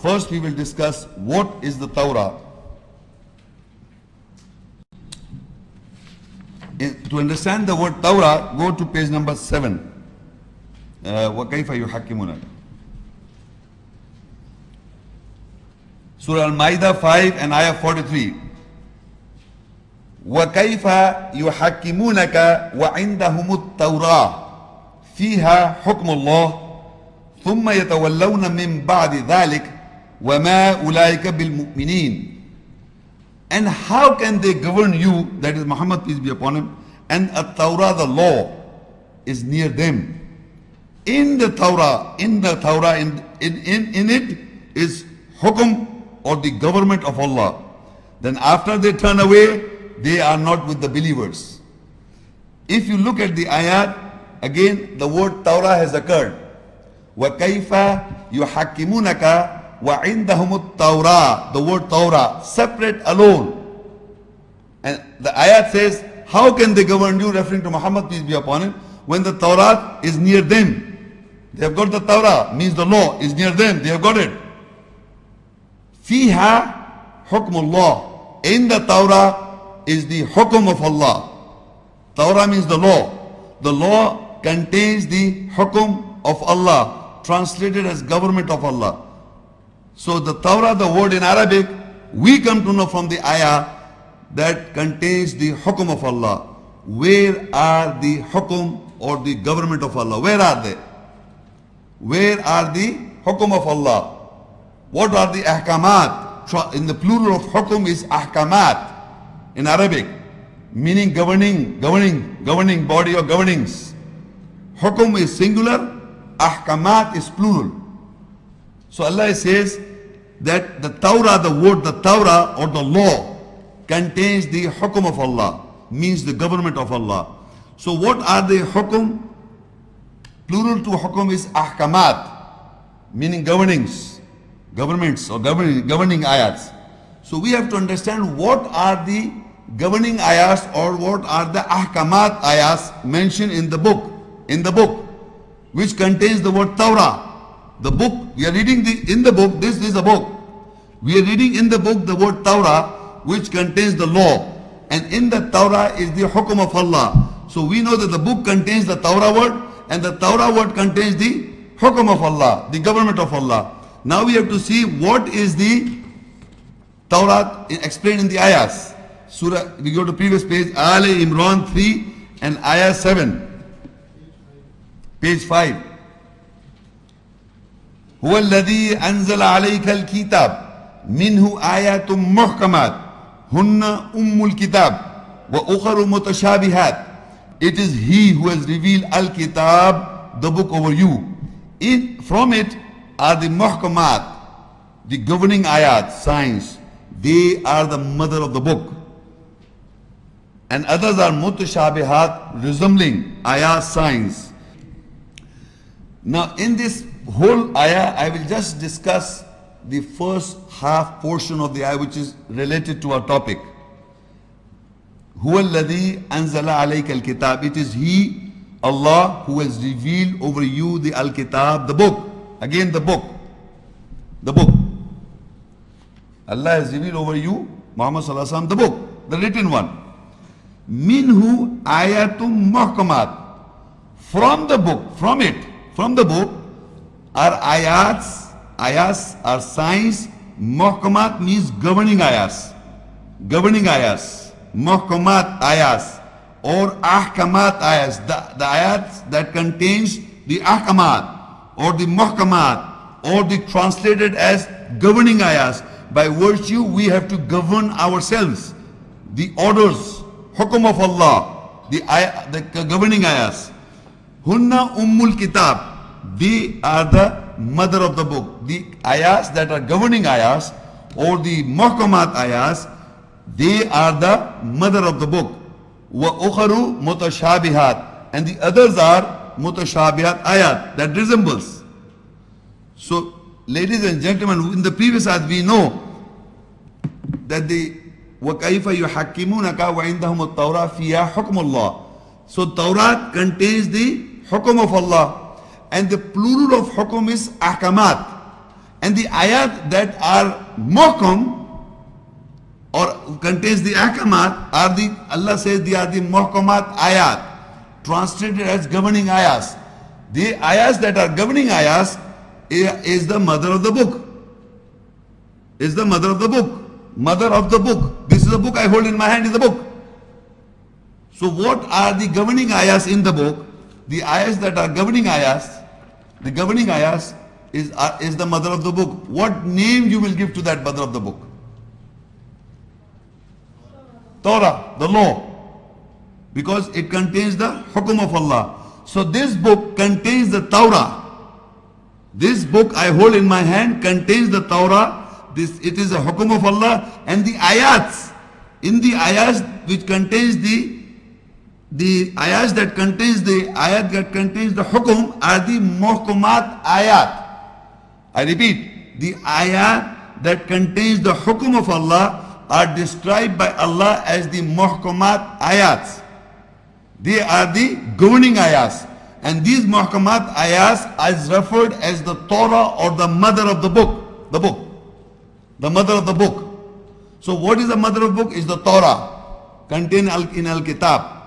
first we will discuss what is the Torah. To understand the word Torah, go to page number 7. وَكَيْفَ يُحَكِّمُونَ. Surah Al-Ma'idah 5 and Ayah 43. وَكَيْفَ يُحَكِّمُونَكَ وَعِنْدَهُمُ التَّوْرَاةُ فِيهَا حُكْمُ اللَّهِ ثُمَّ يَتَوَلَّوْنَ مِنْ بَعْدِ ذَلِكَ وَمَا أُولَٰئِكَ بِالْمُؤْمِنِينَ. And how can they govern you, that is Muhammad, peace be upon him, and a Torah, the law, is near them. In the Torah, in it is hukum, or the government of Allah. Then after they turn away, they are not with the believers. If you look at the ayat, again the word Torah has occurred. وَكَيْفَ يُحَكِّمُونَكَ وَعِنْدَهُمُ التَّوْرَاةُ. The word Torah, separate, alone. And the ayat says, how can they govern you, referring to Muhammad, peace be upon him, when the Torah is near them? They have got the Torah, means the law is near them, they have got it. Fiha hukmullah. In the Torah is the hukum of Allah. Torah means the law. The law contains the hukum of Allah, translated as government of Allah. So the Torah, the word in Arabic, we come to know from the ayah that contains the hukum of Allah. Where are the hukum or the government of Allah? Where are they? Where are the hukum of Allah? What are the ahkamat? In the plural of hukum is ahkamat in Arabic, meaning governing body or governings. Hukum is singular, ahkamat is plural. So Allah says that the Torah, the word the Torah or the law, contains the hukum of Allah, means the government of Allah. So what are the hukum? Plural to hukum is ahkamat, meaning governments or governing ayats. So we have to understand what are the governing ayats or what are the ahkamat ayats mentioned in the book, which contains the word Torah. The book, we are reading in the book, this is a book. We are reading in the book the word Torah, which contains the law. And in the Torah is the hukum of Allah. So we know that the book contains the Torah word, and the Torah word contains the hukum of Allah, the government of Allah. Now we have to see what is the Torah explained in the ayahs. Surah, we go to previous page, Al Imran 3 and ayah 7. Page 5. هو الذي أنزل عليك الكتاب منه آيات محكمات هن أم الكتاب وأخر متشابهات. It is He who has revealed Al-Kitab, the book over you. From it are the muhkamat, the governing ayat, signs. They are the mother of the book. And others are mutashabihat, resembling ayat, signs. Now in this whole ayah, I will just discuss the first half portion of the ayah, which is related to our topic. Huwa alladhi anzala alayka al-kitab. It is He, Allah, who has revealed over you the al-kitab, the book. Again the book. The book. Allah has revealed over you, Muhammad sallallahu alaihi wasallam, the book, the written one. Minhu ayatum muhkamat. From the book, from the book are ayats. Ayats are signs. Muhkamat means governing ayats. Governing ayats. Muhkamat ayats or ahkamat ayats. The ayats that contains the ahkamat or the muhkamat or the translated as governing ayats. By virtue we have to govern ourselves. The orders, hukum of Allah, the governing ayats. Hunna ummul kitab. They are the mother of the book. The ayahs that are governing ayahs or the muhkamat ayahs, they are the mother of the book. Wa ukharu mutashabihat. And the others are mutashabihat ayat, that resembles. So, ladies and gentlemen, in the previous ayat we know that the وَكَيْفَ يُحَكِّمُونَكَ وَعِنْدَهُمُ التَّوْرَةُ فِيهَا حُكْمُ اللَّهِ. So Torah contains the hukum of Allah, and the plural of hukum is ahkamat. And the ayat that are muhkam or contains the ahkamat are the, Allah says they are the muhkamat ayat, translated as governing ayahs. The ayahs that are governing ayahs is the mother of the book. Is the mother of the book. Mother of the book. This is the book I hold in my hand, is the book. So what are the governing ayahs in the book? The ayahs that are governing ayahs, the governing ayahs is the mother of the book. What name you will give to that mother of the book? Torah, the law. Because it contains the hukum of Allah. So this book contains the Torah. This book I hold in my hand contains the Torah. It is the hukum of Allah, and the ayats. In the ayats which contains the ayats that contains the ayat that contains the hukum are the muhkamat ayat. I repeat, the ayat that contains the hukum of Allah are described by Allah as the muhkamat ayats. They are the governing ayahs. And these muhkamat ayahs is referred as the Torah or the mother of the book. The book. The mother of the book. So what is the mother of the book? Is the Torah contained in Al-Kitab.